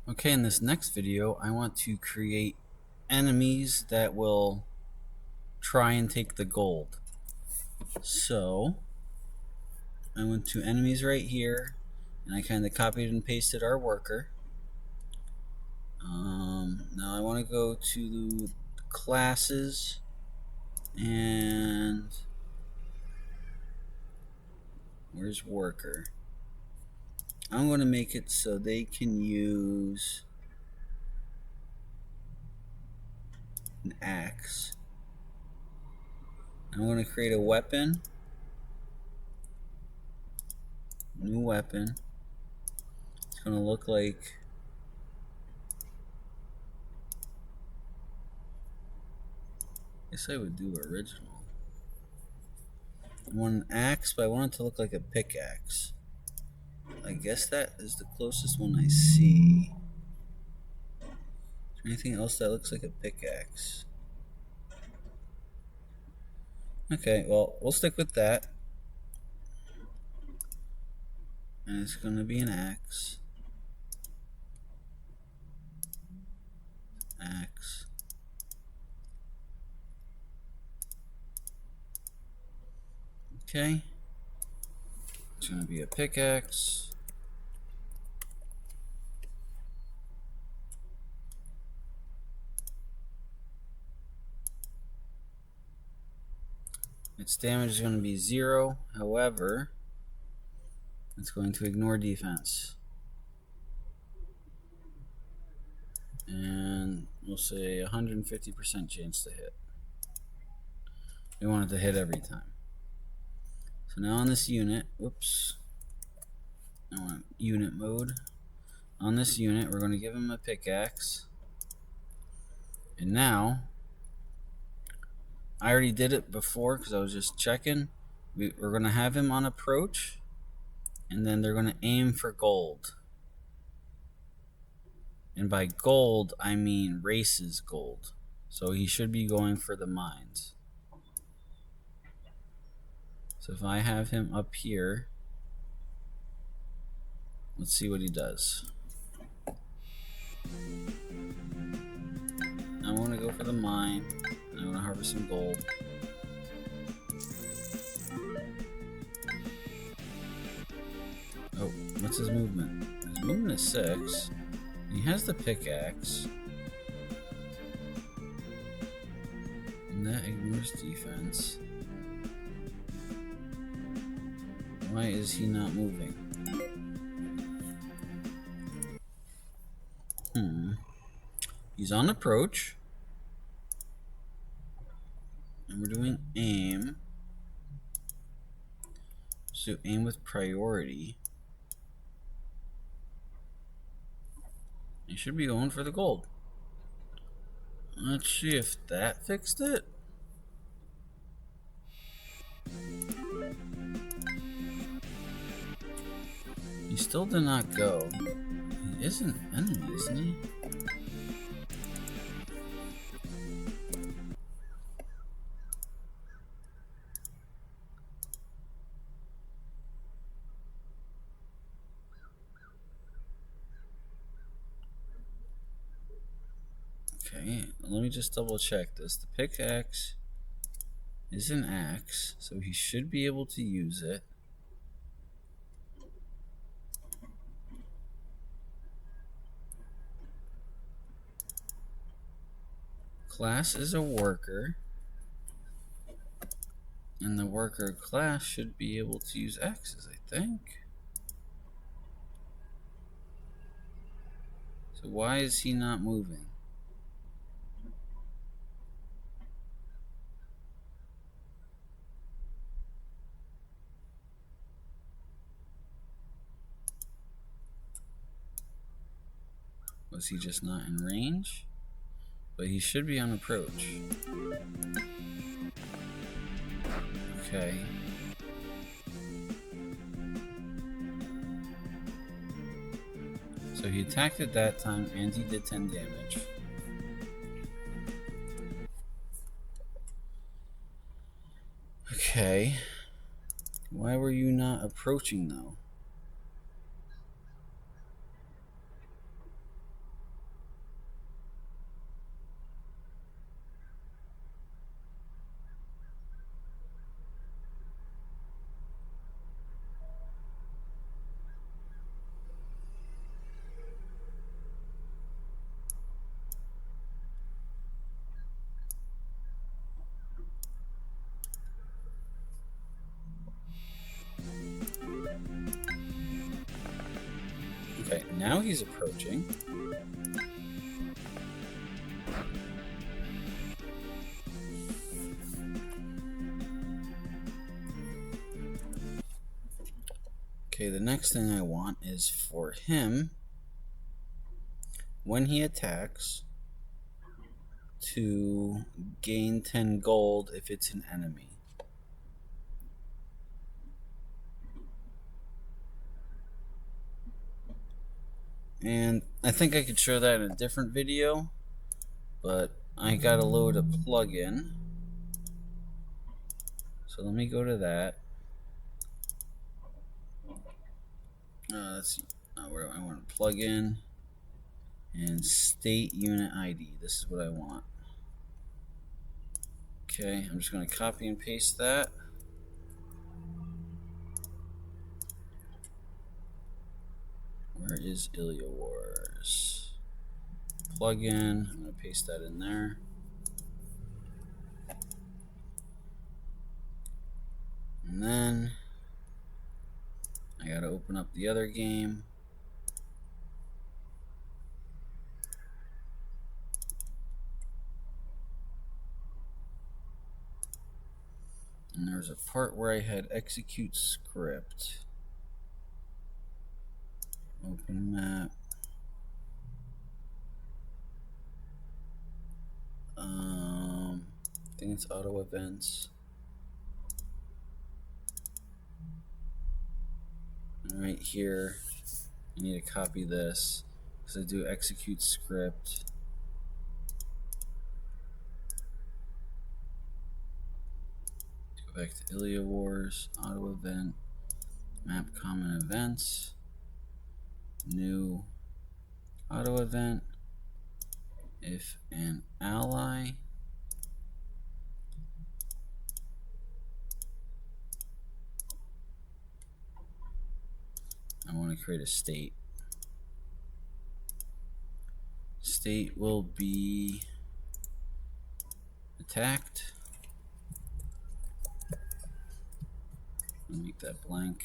Okay, in this next video, I want to create enemies that will try and take the gold. So, I went to enemies right here, and I kind of copied and pasted our worker. Now I want to go to classes, and where's worker? I'm going to make it so they can use an axe. I'm going to create a weapon. New weapon. It's going to look like... I guess I would do original. I want an axe, but I want it to look like a pickaxe. I guess that is the closest one I see. Is there anything else that looks like a pickaxe? Okay, well, we'll stick with that. And it's going to be an axe. Axe. Okay. It's going to be a pickaxe. Its damage is going to be 0. However, it's going to ignore defense. And we'll say 150% chance to hit. We want it to hit every time. So now on this unit, whoops, I want unit mode. On this unit, we're going to give him a pickaxe. And now, I already did it before because I was just checking. We're going to have him on approach, and then they're going to aim for gold. And by gold, I mean races gold. So he should be going for the mines. So if I have him up here, let's see what he does. I want to go for the mine. I want to harvest some gold. Oh, what's his movement? His movement is 6. He has the pickaxe. And that ignores defense. Why is he not moving? He's on approach. And we're doing aim. So aim with priority. You should be going for the gold. Let's see if that fixed it. He still did not go. He is an enemy, isn't he? Okay, let me just double check this. The pickaxe is an axe, so he should be able to use it. Class is a worker, and the worker class should be able to use axes, I think. So why is he not moving? Was he just not in range? But he should be on approach. Okay. So he attacked at that time and he did 10 damage. Okay. Why were you not approaching though? Now he's approaching. Okay, the next thing I want is for him, when he attacks, to gain 10 gold if it's an enemy. And I think I could show that in a different video, but I gotta load a plugin. So let me go to that. Let's see. Where I want to plug in and state unit ID. This is what I want. Okay, I'm just going to copy and paste that. Where is Ilya Wars? Plugin. I'm going to paste that in there. And then I got to open up the other game. And there's a part where I had execute script. Open map. I think it's auto events. And right here, I need to copy this because I do execute script. Go back to Ilya Wars, auto event, map common events, new auto event. If an ally I want to create a state. State will be attacked. I'll make that blank.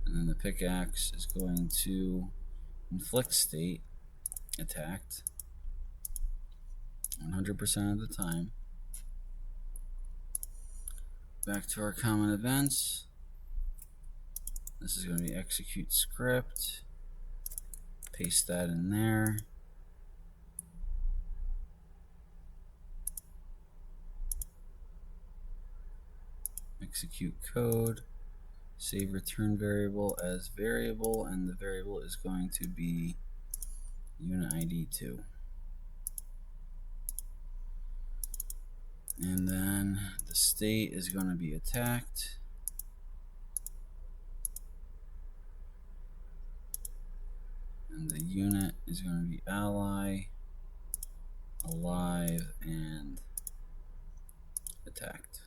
And then the pickaxe is going to inflict state attacked 100% of the time. Back to our common events. This is going to be execute script. Paste that in there. Execute code. Save return variable as variable, and the variable is going to be unit ID 2. And then the state is going to be attacked. And the unit is going to be ally, alive, and attacked.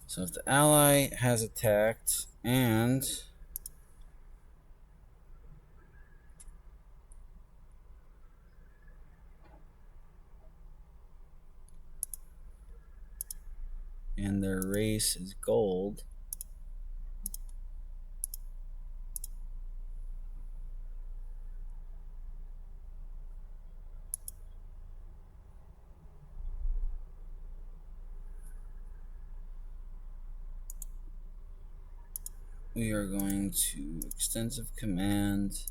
So if the ally has attacked and their race is gold, we are going to extensive command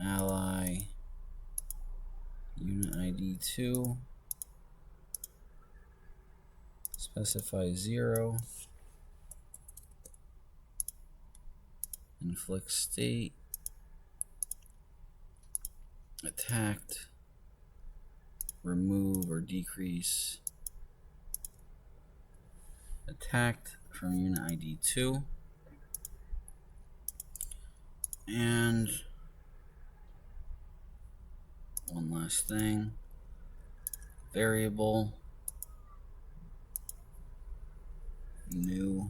ally unit ID 2, specify 0, inflict state, attacked, remove or decrease attacked from unit ID 2, and one last thing, variable new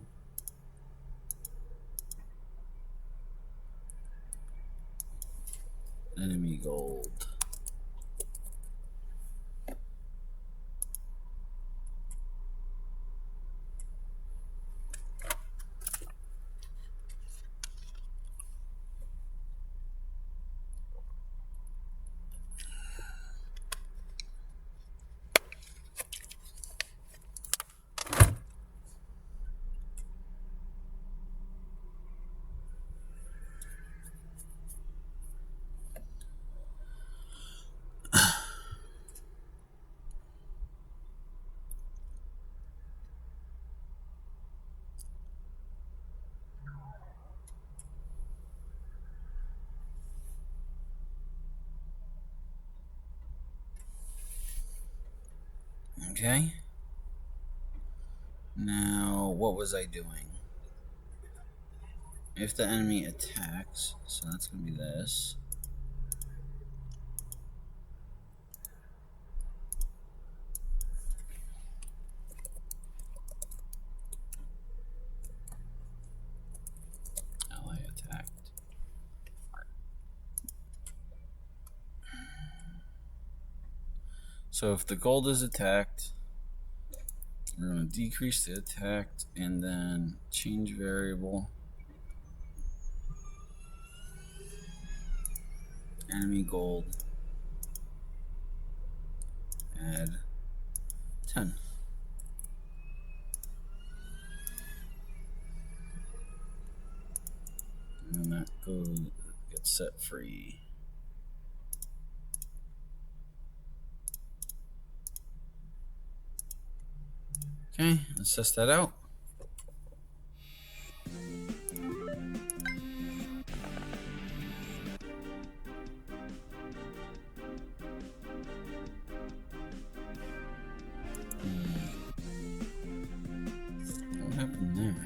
enemy gold. Okay. Now, what was I doing? If the enemy attacks, so that's going to be this. Ally attacked. So if the gold is attacked, we're going to decrease the attacked and then change variable. Enemy gold. Add 10. And then that goes, gets set free. Okay, let's test that out. What happened there?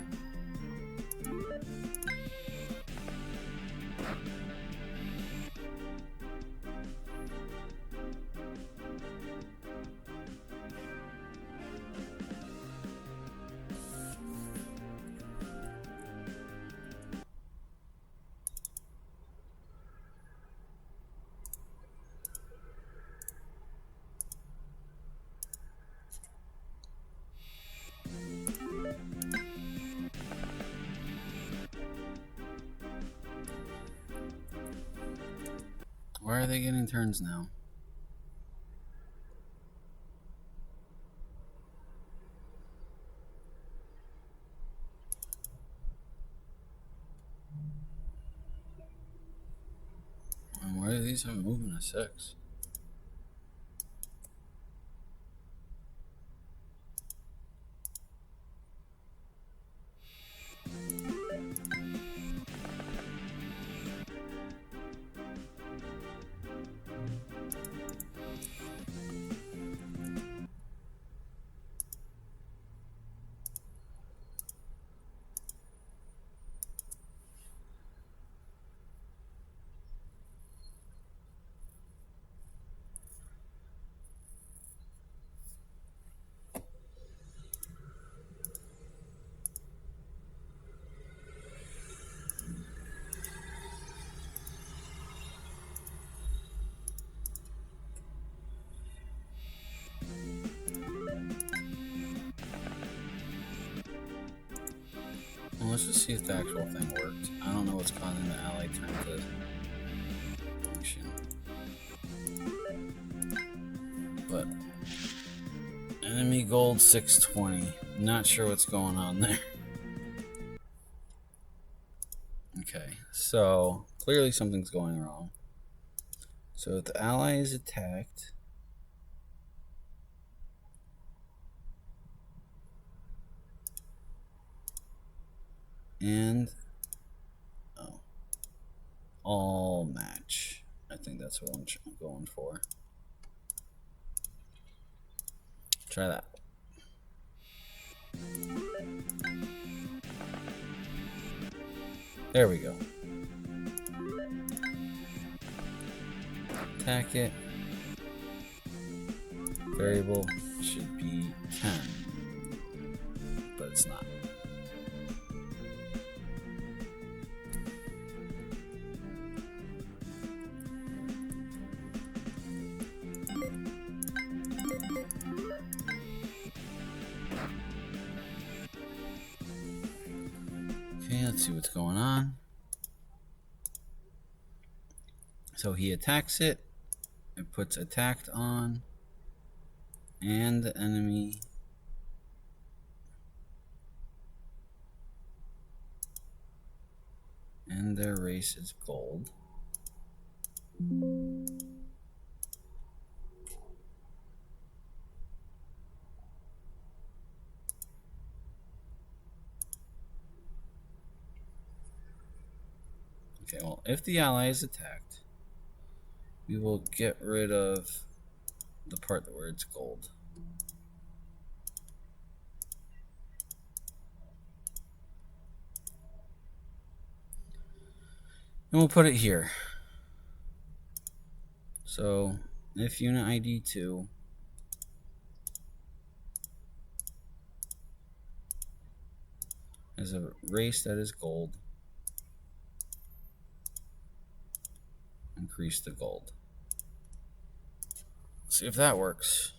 Why are they getting turns now? And why do these have a movement of 6? Well, let's just see if the actual thing worked. I don't know what's causing the ally turn to function. But enemy gold 620. Not sure what's going on there. Okay, so clearly something's going wrong. So if the ally is attacked, and all match. I think that's what I'm going for. Try that. There we go. Attack it. Variable should be 10, but it's not. Let's see what's going on. So he attacks it. It puts attacked on. And the enemy and their race is gold. Okay, well, if the ally is attacked, we will get rid of the part where it's gold. And we'll put it here. So, if unit ID 2 has a race that is gold, increase the gold. Let's see if that works.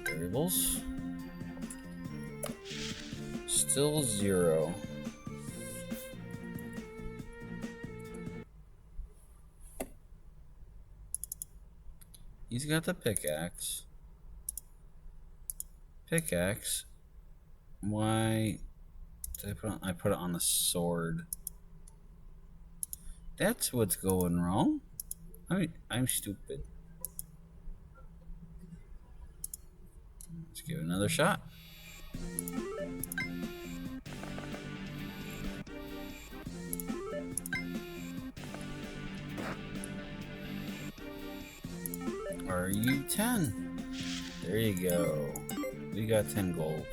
Variables. Still 0. He's got the pickaxe. Pickaxe. Why did I put on? I put it on the sword. That's what's going wrong. I'm stupid. Let's give it another shot. Are you 10? There you go. We got 10 gold.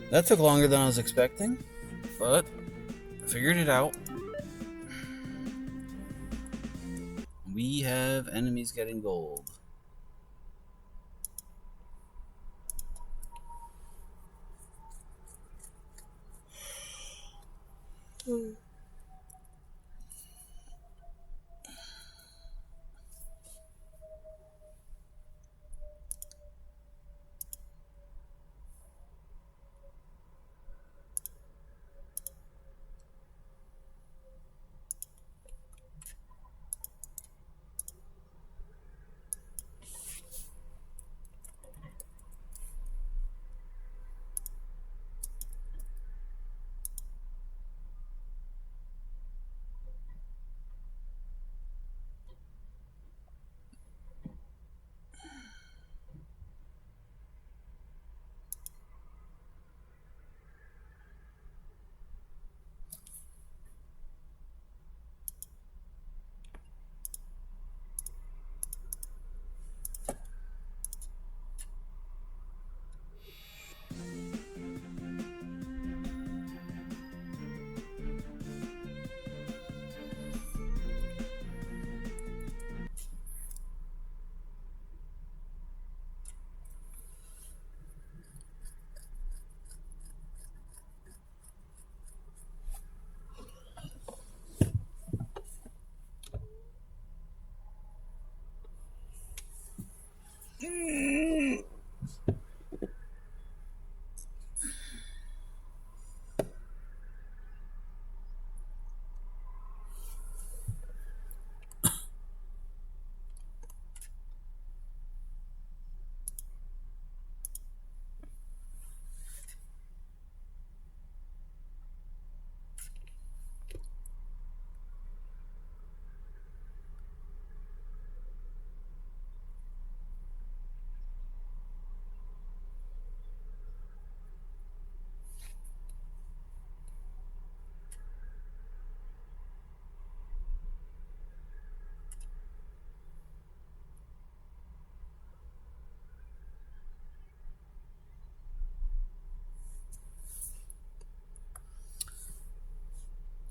That took longer than I was expecting, but I figured it out. We have enemies getting gold.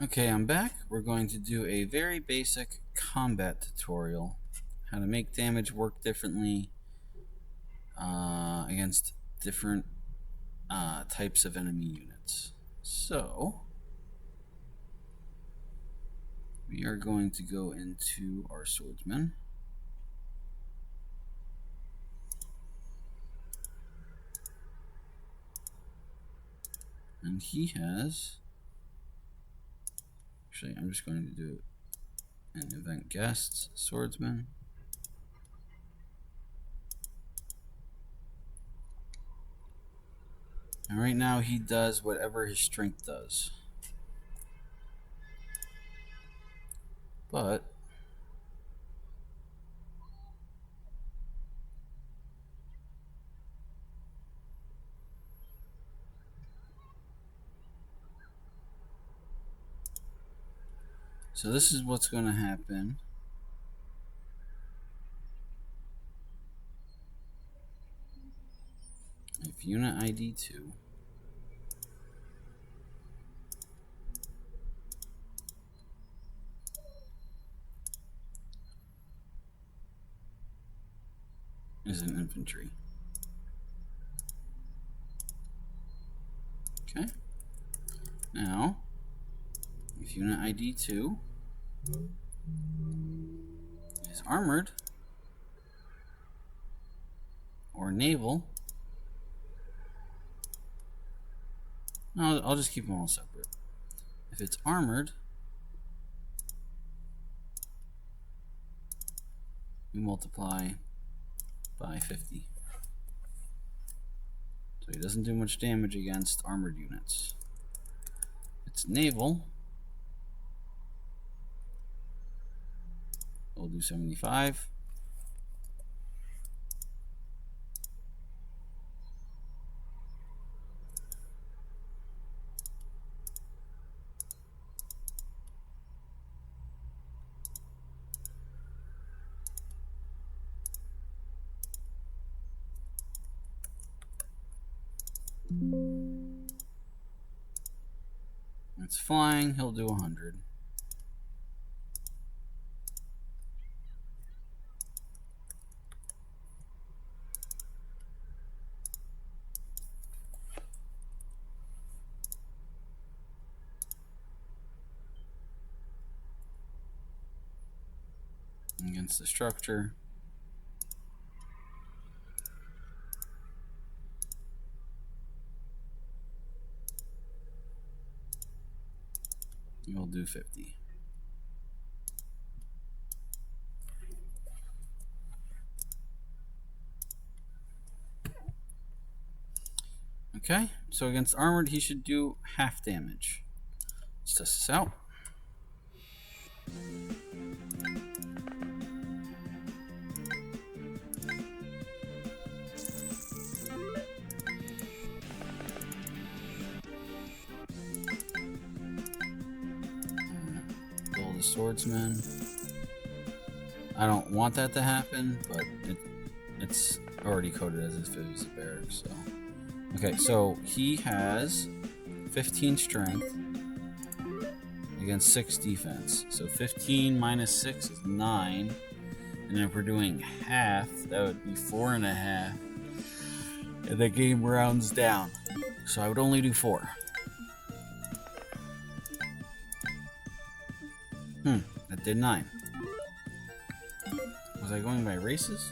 Okay, I'm back. We're going to do a very basic combat tutorial. How to make damage work differently against different types of enemy units. So, we are going to go into our swordsman. And he has, actually I'm just going to do an event guest swordsman. And right now he does whatever his strength does. But so this is what's going to happen. If unit ID 2 is an infantry. Okay. Now, if unit ID 2 is armored or naval, I'll just keep them all separate. If it's armored, we multiply by 50. So he doesn't do much damage against armored units. If it's naval, we'll do 75. It's flying, he'll do 100. Against the structure. We'll do 50. Okay, so against armored, he should do half damage. Let's test this out. Build a swordsman. I don't want that to happen, but it's already coded as if it was a barrack, so. Okay, so he has 15 strength against 6 defense. So 15 minus 6 is 9. And if we're doing half, that would be 4.5. And the game rounds down. So I would only do 4. That did 9. Was I going by races?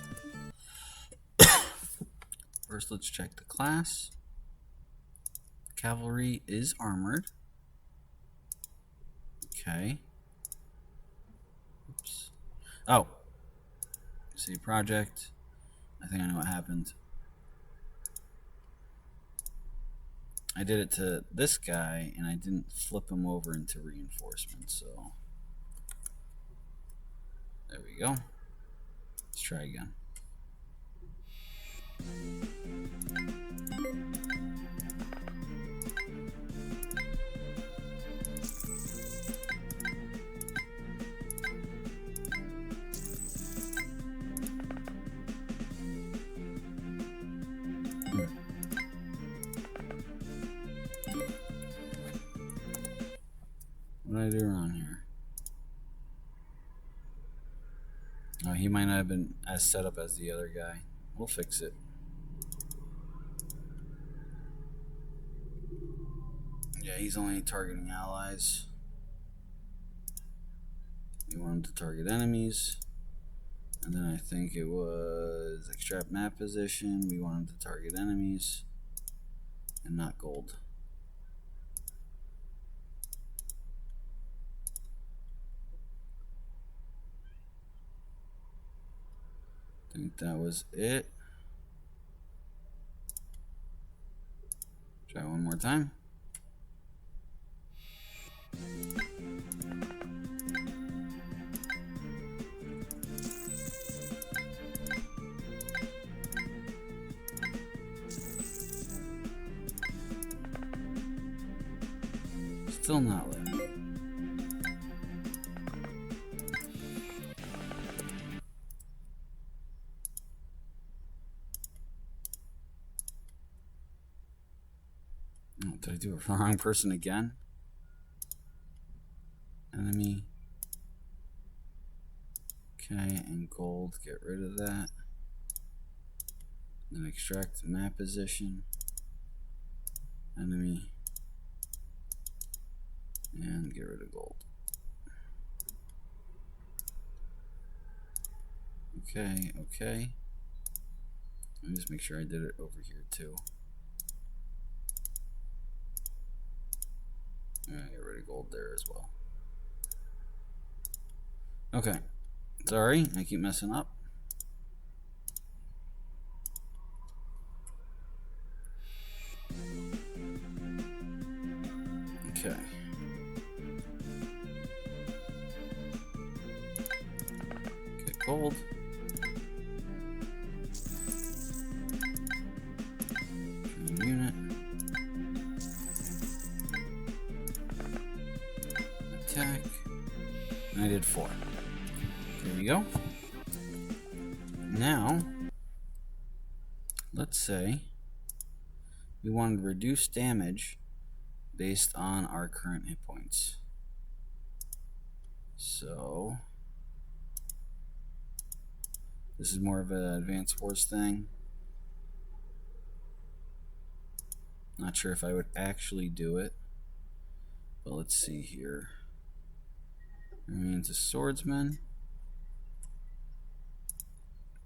First, let's check the class. Cavalry is armored. Okay. Oops. Oh. See project. I think I know what happened. I did it to this guy, and I didn't flip him over into reinforcement, so. There we go. Let's try again. What did I do wrong here? Oh, he might not have been as set up as the other guy. We'll fix it. Yeah, he's only targeting allies. We want them to target enemies. And then I think it was extract map position. We want them to target enemies and not gold. I think that was it. Try one more time. Still not letting me. Oh, did I do it for the wrong person again? Enemy. Okay, and gold, get rid of that. Then extract map position. Enemy. And get rid of gold. Okay, okay. Let me just make sure I did it over here too. Get rid of gold there as well. Okay. Sorry, I keep messing up. Okay. Get gold. Unit. Attack. And I did 4. There we go. Now, let's say we want to reduce damage based on our current hit points. So, this is more of an advanced force thing. Not sure if I would actually do it, but let's see here. Remains a swordsman.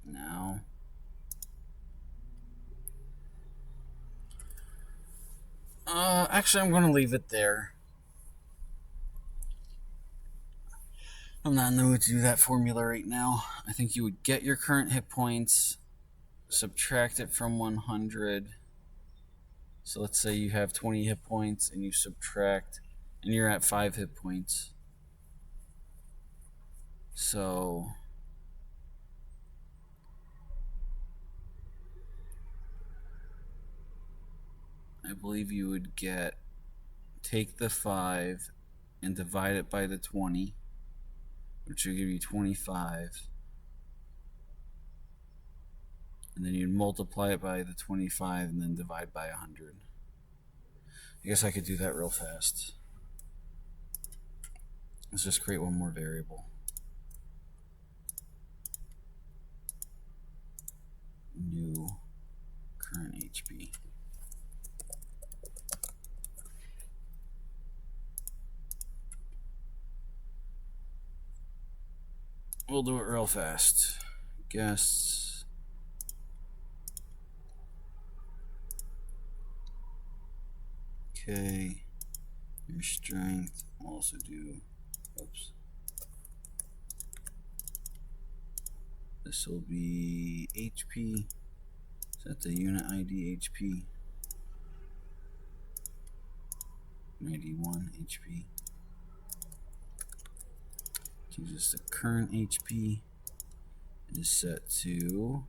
Now, actually, I'm going to leave it there. I'm not in the mood to do that formula right now. I think you would get your current hit points, subtract it from 100. So let's say you have 20 hit points and you subtract, and you're at 5 hit points. So I believe you would take the 5 and divide it by the 20, which will give you 25. And then you'd multiply it by the 25 and then divide by 100. I guess I could do that real fast. Let's just create one more variable. New current HP. We'll do it real fast. Guests. Okay. Your strength. We'll also do. Oops. This will be HP. Set the unit ID HP. 91 HP. Just the current HP is set to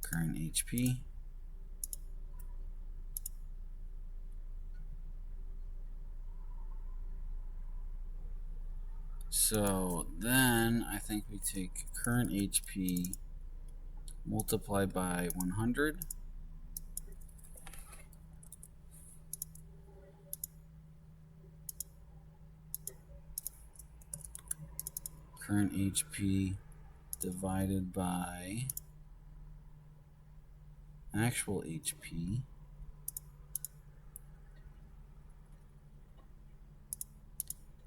current HP. So then I think we take current HP multiplied by 100. Current HP divided by actual HP.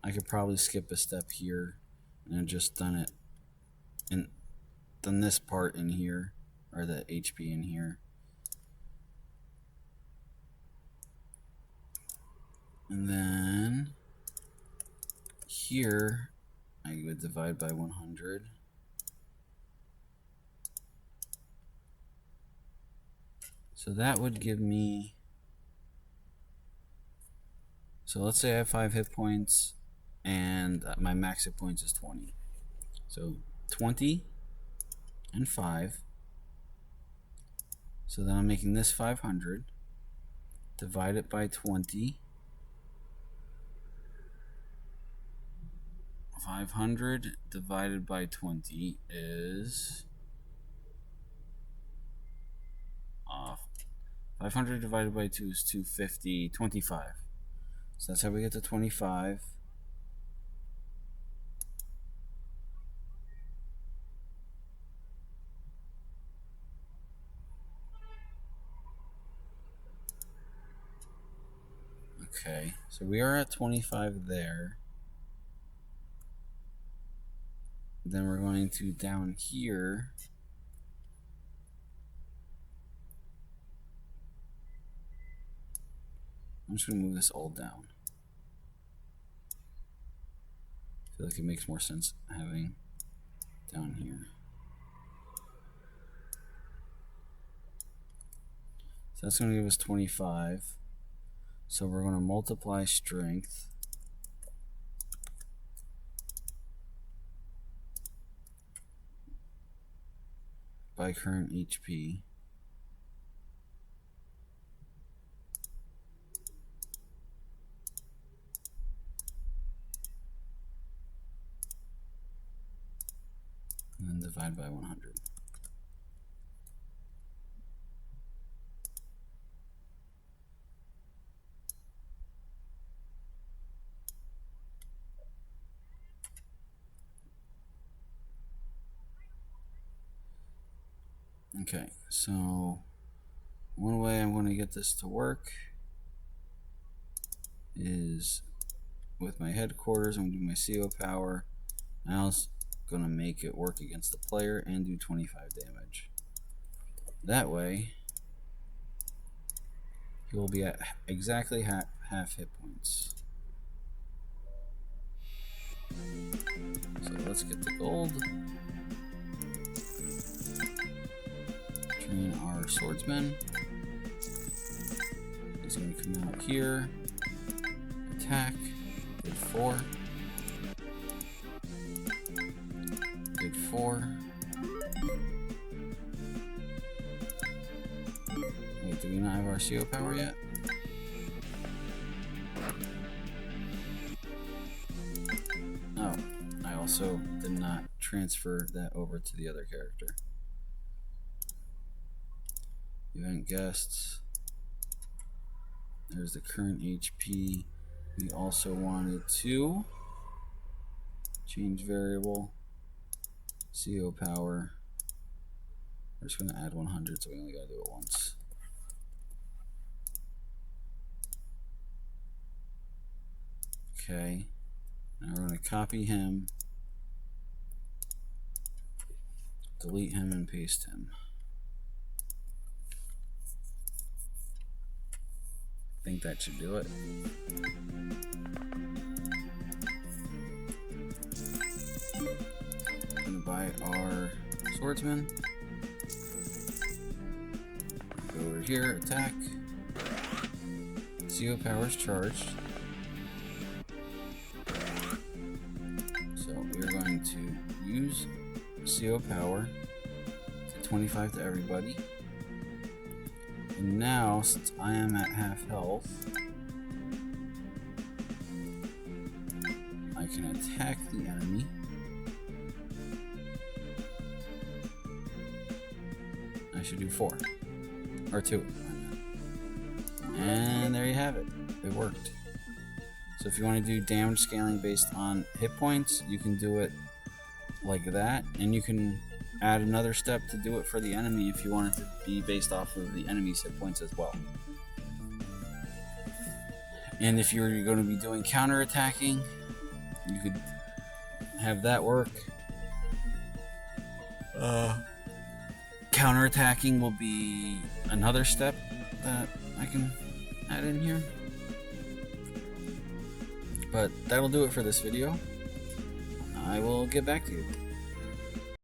I could probably skip a step here and I've just done it and done this part in here, or the HP in here. And then here I would divide by 100. So that would give me, so let's say I have 5 hit points and my max hit points is 20. So 20 and 5. So then I'm making this 500. Divide it by 20. 500 divided by 20 is 500 divided by 2 is 250, 25. So that's how we get to 25. Okay, so we are at 25 there. Then we're going to down here. I'm just going to move this all down. I feel like it makes more sense having down here. So that's going to give us 25. So we're going to multiply strength by current HP. And then divide by 100. Okay, so one way I'm going to get this to work is with my headquarters. I'm going to do my CO power. Now it's going to make it work against the player and do 25 damage. That way, he will be at exactly half hit points. So let's get the gold. Train our swordsman. He's going to come out here. Attack. Did 4. Did 4. Wait, do we not have our CO power yet? Oh, I also did not transfer that over to the other character. Event guests. There's the current HP. We also wanted to change variable. CO power. We're just going to add 100, so we only got to do it once. Okay. Now we're going to copy him, delete him, and paste him. I think that should do it. I'm going to buy our swordsman. Go over here, attack. CO power is charged. So we're going to use CO power to 25 to everybody. And now, since I am at half health, I can attack the enemy. I should do 4. Or 2. And there you have it. It worked. So if you want to do damage scaling based on hit points, you can do it like that. And you can add another step to do it for the enemy if you want it to be based off of the enemy's hit points as well. And if you're going to be doing counter attacking, you could have that work. Counterattacking will be another step that I can add in here. But that'll do it for this video. I will get back to you.